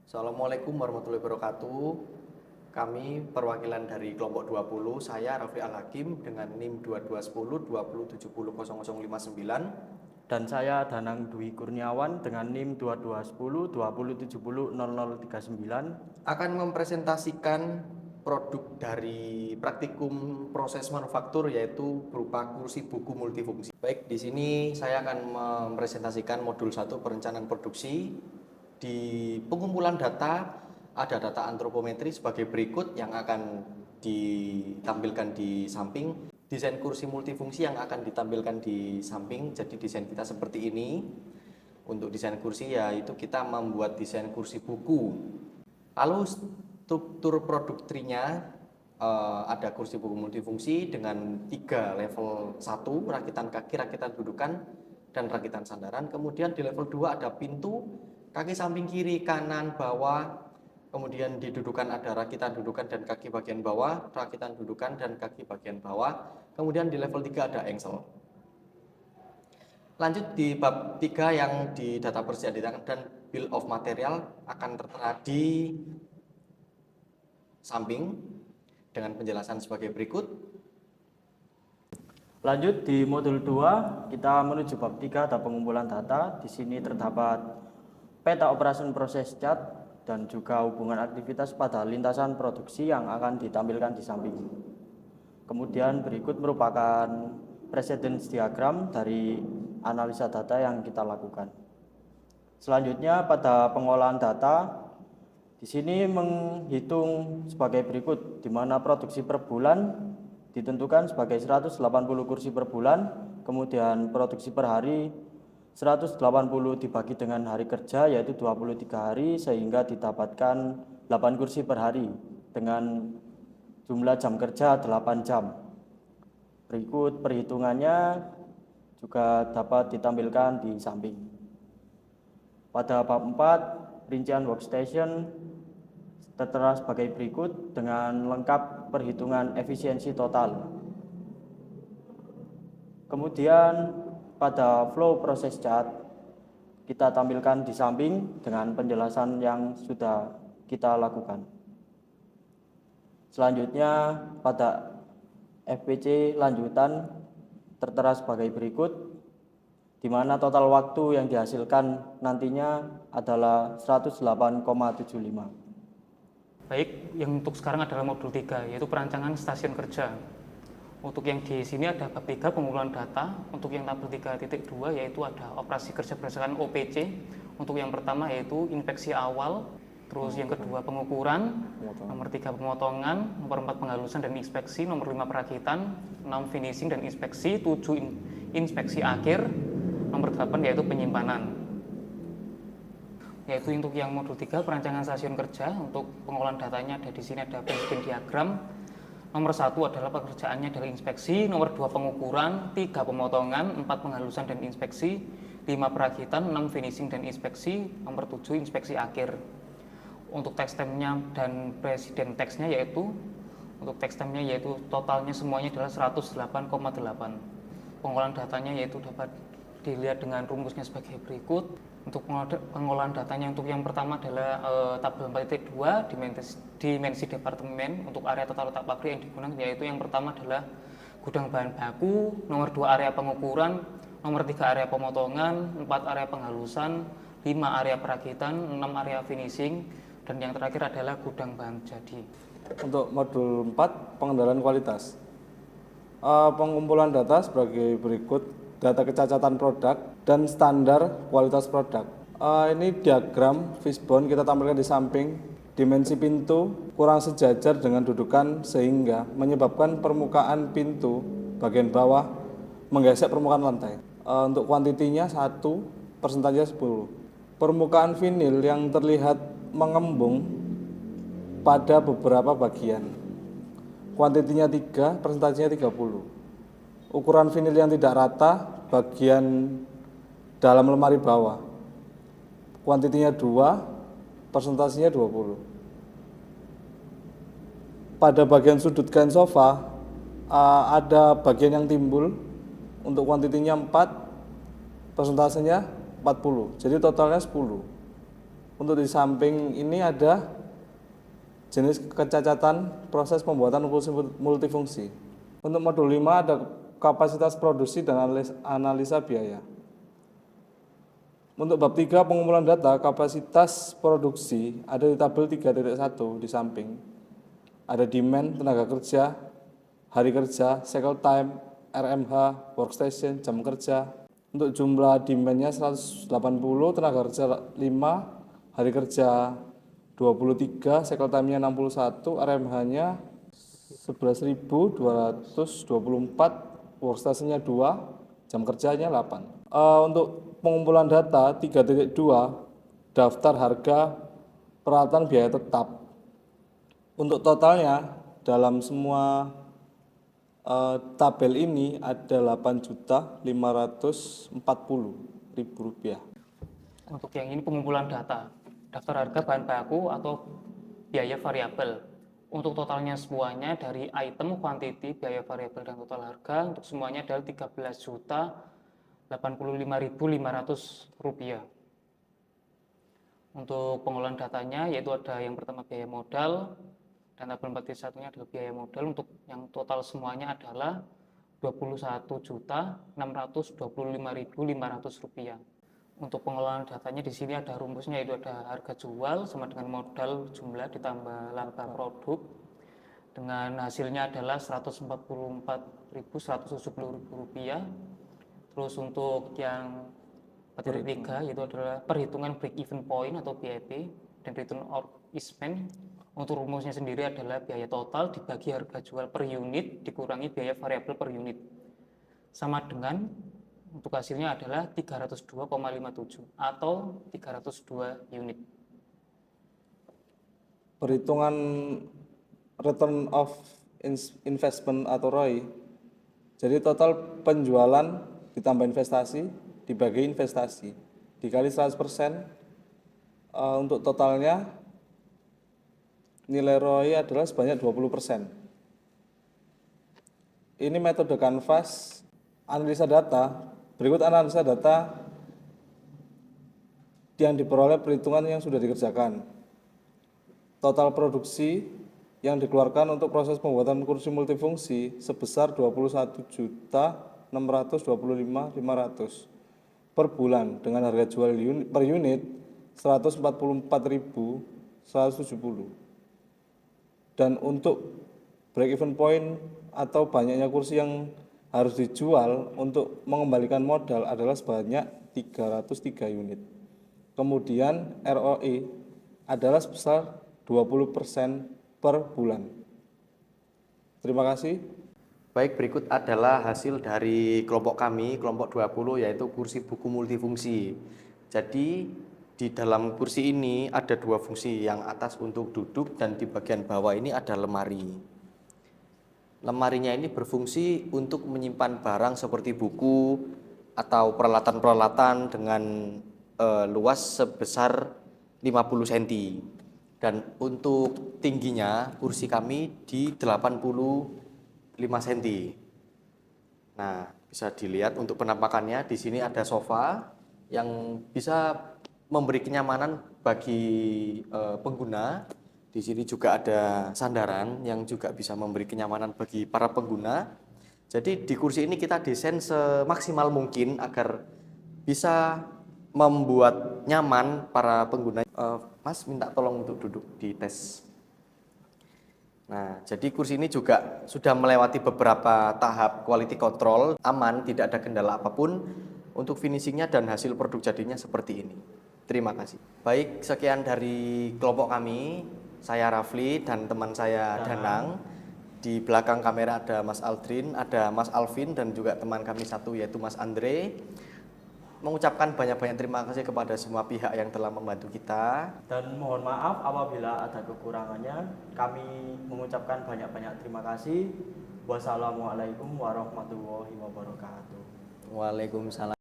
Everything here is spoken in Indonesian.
Assalamualaikum warahmatullahi wabarakatuh. Kami perwakilan dari kelompok 20, saya Rafi Al-Hakim dengan NIM 2210 20700059. Dan saya Danang Dwi Kurniawan dengan NIM 2210 20700039 akan mempresentasikan produk dari praktikum proses manufaktur yaitu berupa kursi buku multifungsi. Baik, di sini saya akan mempresentasikan modul 1 perencanaan produksi. Di pengumpulan data ada data antropometri sebagai berikut yang akan ditampilkan di samping. Desain kursi multifungsi yang akan ditampilkan di samping. Jadi desain kita seperti ini. Untuk desain kursi yaitu kita membuat desain kursi buku. Lalu struktur produk tree-nya ada kursi buku multifungsi dengan 3 level 1, rakitan kaki, rakitan dudukan, dan rakitan sandaran. Kemudian di level 2 ada pintu, kaki samping kiri, kanan, bawah. Kemudian di dudukan ada rakitan dudukan dan kaki bagian bawah, rakitan dudukan dan kaki bagian bawah. Kemudian di level 3 ada engsel. Lanjut di bab 3 yang di data persediaan dan bill of material akan tertera di samping dengan penjelasan sebagai berikut. Lanjut di modul 2, kita menuju bab 3 ada pengumpulan data. Di sini terdapat peta operation proses chart dan juga hubungan aktivitas pada lintasan produksi yang akan ditampilkan di samping. Kemudian berikut merupakan precedence diagram dari analisa data yang kita lakukan. Selanjutnya pada pengolahan data, di sini menghitung sebagai berikut, di mana produksi per bulan ditentukan sebagai 180 kursi per bulan, kemudian produksi per hari 180 dibagi dengan hari kerja yaitu 23 hari sehingga didapatkan 8 kursi per hari dengan jumlah jam kerja 8 jam. Berikut perhitungannya juga dapat ditampilkan di samping. Pada bab 4, rincian workstation tertera sebagai berikut dengan lengkap perhitungan efisiensi total. Kemudian pada flow proses chart kita tampilkan di samping dengan penjelasan yang sudah kita lakukan. Selanjutnya pada FPC lanjutan tertera sebagai berikut, di mana total waktu yang dihasilkan nantinya adalah 108,75. Baik, yang untuk sekarang adalah modul 3 yaitu perancangan stasiun kerja. Untuk yang di sini ada bab 3 pengumpulan data. Untuk yang tabel 3.2 yaitu ada operasi kerja berdasarkan OPC. Untuk yang pertama yaitu inspeksi awal, terus yang kedua pengukuran, nomor 3 pemotongan, nomor 4 penghalusan dan inspeksi, nomor 5 perakitan, 6 finishing dan inspeksi, 7 inspeksi akhir, nomor 8 yaitu penyimpanan. Yaitu untuk yang modul 3 perancangan stasiun kerja. Untuk pengolahan datanya ada di sini ada presiden diagram. Nomor 1 adalah pekerjaannya adalah inspeksi, nomor 2 pengukuran, 3 pemotongan, 4 penghalusan dan inspeksi, 5 perakitan, 6 finishing dan inspeksi, nomor 7 inspeksi akhir. Untuk text time-nya dan presiden text-nya yaitu untuk text time-nya yaitu totalnya semuanya adalah 108,8. Pengolahan datanya yaitu dapat dilihat dengan rumusnya sebagai berikut. Untuk pengolahan datanya untuk yang pertama adalah tabel 4.2 dimensi departemen. Untuk area total letak pabrik yang digunakan yaitu yang pertama adalah gudang bahan baku, nomor 2 area pengukuran, nomor 3 area pemotongan, 4 area penghalusan, 5 area perakitan, 6 area finishing, dan yang terakhir adalah gudang bahan jadi. Untuk modul 4 pengendalian kualitas, pengumpulan data sebagai berikut: data kecacatan produk dan standar kualitas produk. Ini diagram fishbone kita tampilkan di samping. Dimensi pintu kurang sejajar dengan dudukan sehingga menyebabkan permukaan pintu bagian bawah menggesek permukaan lantai. Untuk kuantitinya 1, persentase 10. Permukaan vinil yang terlihat mengembung pada beberapa bagian. Kuantitinya 3, persentasenya 30. Ukuran vinil yang tidak rata bagian dalam lemari bawah. Kuantitinya 2, persentasenya 20. Pada bagian sudut kain sofa ada bagian yang timbul. Untuk kuantitinya 4, persentasenya 40. Jadi totalnya 10. Untuk di samping ini ada jenis kecacatan proses pembuatan kursi multifungsi. Untuk modul 5 ada kapasitas produksi dan analisa biaya. Untuk bab 3 pengumpulan data kapasitas produksi ada di tabel 3.1 di samping. Ada demand tenaga kerja, hari kerja, cycle time, RMH, workstation, jam kerja. Untuk jumlah demand-nya 180, tenaga kerja 5, hari kerja 23, cycle time-nya 61, RMH-nya 11.224, workstation-nya 2, jam kerjanya 8. Untuk pengumpulan data 3.2, daftar harga peralatan biaya tetap. Untuk totalnya dalam semua tabel ini ada Rp8.540.000. Untuk yang ini pengumpulan data, daftar harga bahan baku atau biaya variabel. Untuk totalnya semuanya dari item, quantity, biaya variabel dan total harga untuk semuanya adalah Rp13.085.500. Untuk pengolahan datanya yaitu ada yang pertama biaya modal dan tabel 4.1-nya adalah biaya modal. Untuk yang total semuanya adalah Rp21.625.500. Untuk pengolahan datanya di sini ada rumusnya, yaitu ada harga jual sama dengan modal jumlah ditambah laba produk dengan hasilnya adalah Rp144.170.000. Terus untuk yang 3 yaitu adalah perhitungan break even point atau BEP dan return on investment. Untuk rumusnya sendiri adalah biaya total dibagi harga jual per unit dikurangi biaya variabel per unit sama dengan untuk hasilnya adalah 302,57 atau 302 unit. Perhitungan return of investment atau ROI. Jadi total penjualan ditambah investasi dibagi investasi dikali 100%, untuk totalnya nilai ROI adalah sebanyak 20%. Ini metode Canvas analisa data. Berikut analisa data yang diperoleh perhitungan yang sudah dikerjakan. Total produksi yang dikeluarkan untuk proses pembuatan kursi multifungsi sebesar 21.625.500 per bulan dengan harga jual per unit 144.170. Dan untuk break even point atau banyaknya kursi yang harus dijual untuk mengembalikan modal adalah sebanyak 303 unit. Kemudian ROE adalah sebesar 20% per bulan. Terima kasih. Baik, berikut adalah hasil dari kelompok kami, kelompok 20, yaitu kursi buku multifungsi. Jadi di dalam kursi ini ada dua fungsi, yang atas untuk duduk dan di bagian bawah ini ada lemari. Lemarinya ini berfungsi untuk menyimpan barang seperti buku atau peralatan-peralatan dengan luas sebesar 50 cm. Dan untuk tingginya kursi kami di 85 cm. Nah, bisa dilihat untuk penampakannya di sini ada sofa yang bisa memberi kenyamanan bagi pengguna. Di sini juga ada sandaran yang juga bisa memberi kenyamanan bagi para pengguna. Jadi di kursi ini kita desain semaksimal mungkin agar bisa membuat nyaman para pengguna. Mas minta tolong untuk duduk di tes. Nah, jadi kursi ini juga sudah melewati beberapa tahap quality control, aman, tidak ada kendala apapun. Untuk finishingnya dan hasil produk jadinya seperti ini. Terima kasih. Baik, sekian dari kelompok kami. Saya Rafli dan teman saya Danang. Di belakang kamera ada Mas Aldrin, ada Mas Alvin dan juga teman kami satu yaitu Mas Andre. Mengucapkan banyak-banyak terima kasih kepada semua pihak yang telah membantu kita. Dan mohon maaf apabila ada kekurangannya. Kami mengucapkan banyak-banyak terima kasih. Wassalamualaikum warahmatullahi wabarakatuh. Waalaikumsalam.